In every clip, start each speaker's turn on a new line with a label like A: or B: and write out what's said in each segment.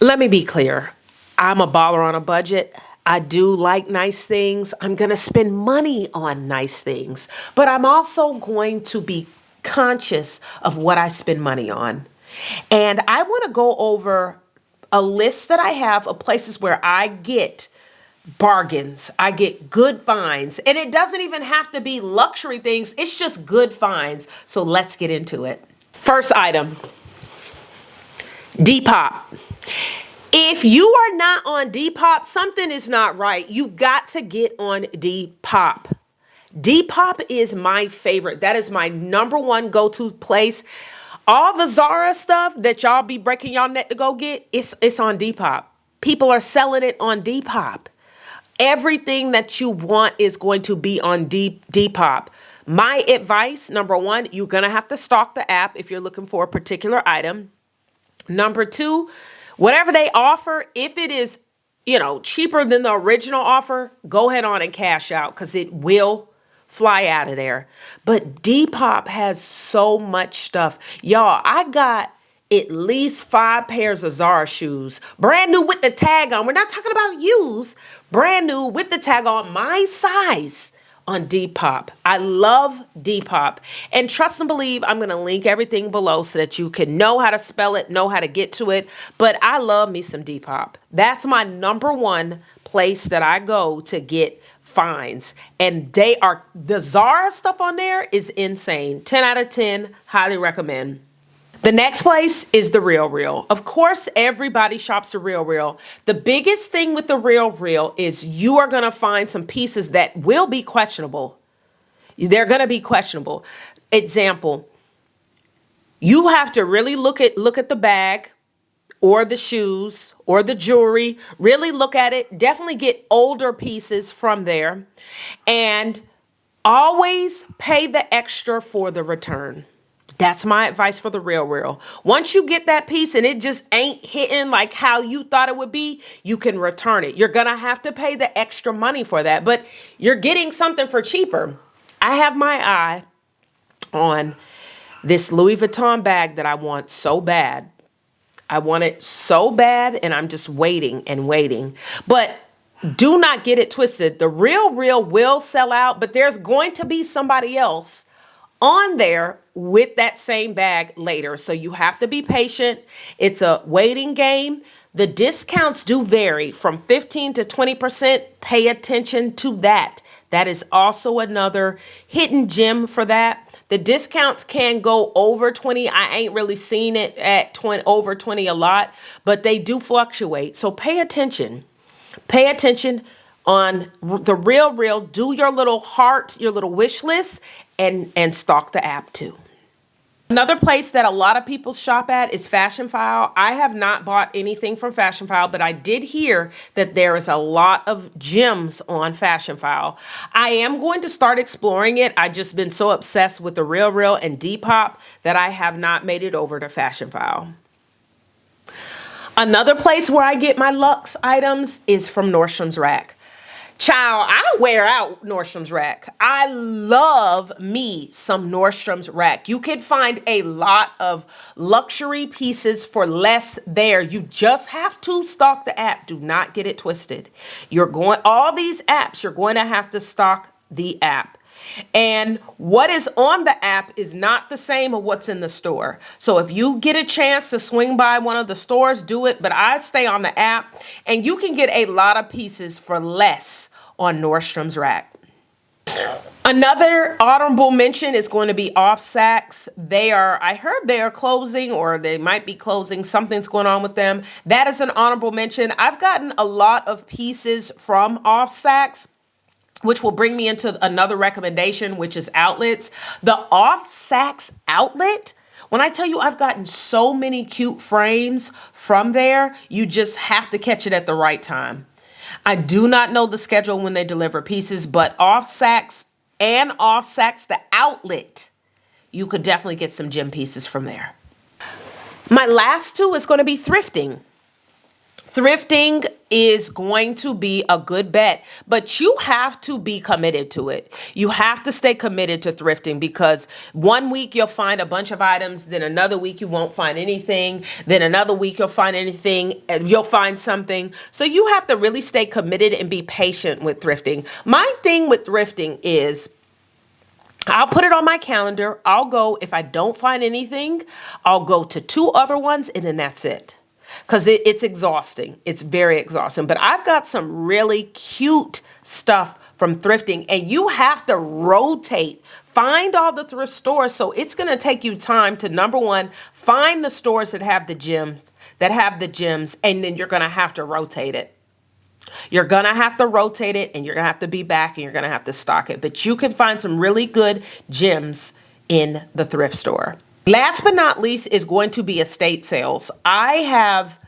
A: Let me be clear. I'm a baller on a budget. I do like nice things. I'm going to spend money on nice things, but I'm also going to be conscious of what I spend money on. And I want to go over a list that I have of places where I get bargains. I get good finds. And it doesn't even have to be luxury things. It's just good finds. So let's get into it. First item, Depop. If you are not on Depop, something is not right. You got to get on Depop. Depop is my favorite. That is my number one go-to place. All the Zara stuff that y'all be breaking y'all neck to go get, it's on Depop. People are selling it on Depop. Everything that you want is going to be on Depop. My advice, number one, you're going to have to stalk the app if you're looking for a particular item. Number two, whatever they offer, if it is, cheaper than the original offer, go ahead on and cash out because it will fly out of there. But Depop has so much stuff. Y'all, I got at least 5 pairs of Zara shoes, brand new with the tag on. We're not talking about used, brand new with the tag on, my size, on Depop. I love Depop. And trust and believe, I'm going to link everything below so that you can know how to spell it, know how to get to it. But I love me some Depop. That's my number one place that I go to get finds. And the Zara stuff on there is insane. 10 out of 10, highly recommend. The next place is The Real Real. Of course, everybody shops The Real Real. The biggest thing with The Real Real is you are going to find some pieces that will be questionable. They're going to be questionable. Example, you have to really look at the bag or the shoes or the jewelry. Really look at it. Definitely get older pieces from there. And always pay the extra for the return. That's my advice for The Real Real. Once you get that piece and it just ain't hitting like how you thought it would be, you can return it. You're going to have to pay the extra money for that, but you're getting something for cheaper. I have my eye on this Louis Vuitton bag that I want so bad. I want it so bad and I'm just waiting and waiting. But do not get it twisted. The Real Real will sell out, but there's going to be somebody else on there with that same bag later. So you have to be patient. It's a waiting game. The discounts do vary from 15 to 20%. Pay attention to that. That is also another hidden gem for that. The discounts can go over 20. I ain't really seen it at over 20 a lot, but they do fluctuate. So pay attention. Pay attention on The Real Real. Do your little heart, your little wish list, and stalk the app too. Another place that a lot of people shop at is Fashionphile. I have not bought anything from Fashionphile, but I did hear that there is a lot of gems on Fashionphile. I am going to start exploring it. I've just been so obsessed with The Real Real and Depop that I have not made it over to Fashionphile. Another place where I get my luxe items is from Nordstorms Rack. Child, I wear out Nordstorms Rack. I love me some Nordstorms Rack. You can find a lot of luxury pieces for less there. You just have to stalk the app. Do not get it twisted. All these apps, you're going to have to stalk the app. And what is on the app is not the same as what's in the store. So if you get a chance to swing by one of the stores, do it. But I stay on the app and you can get a lot of pieces for less on Nordstorms Rack. Another honorable mention is going to be Off Saks. I heard they are closing, or they might be closing. Something's going on with them. That is an honorable mention. I've gotten a lot of pieces from Off Saks, which will bring me into another recommendation, which is outlets. The Off Saks outlet, when I tell you I've gotten so many cute frames from there, you just have to catch it at the right time. I do not know the schedule when they deliver pieces, but Off Saks and Off Saks, the outlet, you could definitely get some gem pieces from there. My last two is going to be Thrifting. Thrifting is going to be a good bet, but you have to be committed to it. You have to stay committed to thrifting, because one week you'll find a bunch of items, then another week you won't find anything, then another week you'll find anything, and you'll find something. So you have to really stay committed and be patient with thrifting. My thing with thrifting is I'll put it on my calendar. I'll go, if I don't find anything, I'll go to 2 other ones, and then that's it. Because it's exhausting. It's very exhausting. But I've got some really cute stuff from thrifting, and you have to rotate. Find all the thrift stores. So it's going to take you time to, number one, find the stores that have the gems, and then you're going to have to rotate it. You're going to have to rotate it, and you're going to have to be back, and you're going to have to stock it. But you can find some really good gems in the thrift store. Last but not least is going to be estate sales. I have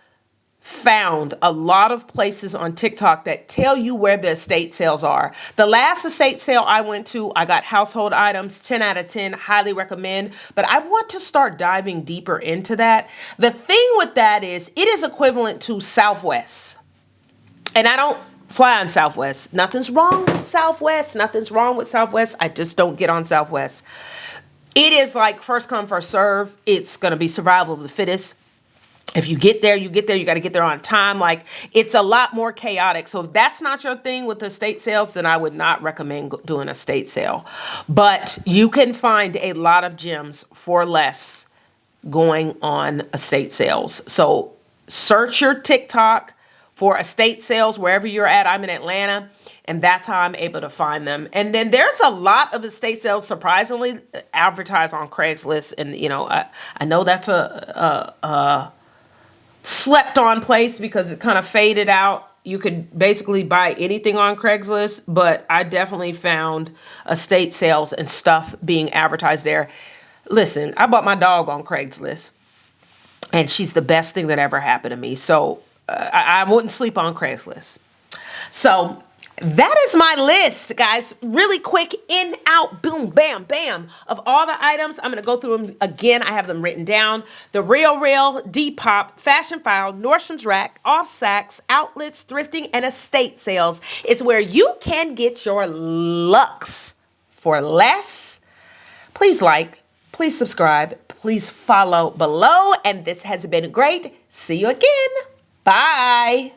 A: found a lot of places on TikTok that tell you where the estate sales are. The last estate sale I went to, I got household items, 10 out of 10, highly recommend. But I want to start diving deeper into that. The thing with that is it is equivalent to Southwest. And I don't fly on Southwest. Nothing's wrong with Southwest. Nothing's wrong with Southwest. I just don't get on Southwest. It is like first come, first serve. It's going to be survival of the fittest. If you get there, you get there. You got to get there on time. Like, it's a lot more chaotic. So if that's not your thing with estate sales, then I would not recommend doing a estate sale. But you can find a lot of gems for less going on estate sales. So search your TikTok for estate sales wherever you're at. I'm in Atlanta, and that's how I'm able to find them. And then there's a lot of estate sales, surprisingly, advertised on Craigslist. And, you know, I know that's a slept on place because it kind of faded out. You could basically buy anything on Craigslist, but I definitely found estate sales and stuff being advertised there. Listen, I bought my dog on Craigslist, and she's the best thing that ever happened to me. So I wouldn't sleep on Craigslist. So that is my list, guys. Really quick, in, out, boom, bam, bam, of all the items. I'm going to go through them again. I have them written down. The Real, Depop, Fashionphile, Nordstorms Rack, Off Sacks, outlets, thrifting, and estate sales. It's where you can get your lux for less. Please like, please subscribe, please follow below. And this has been great. See you again. Bye.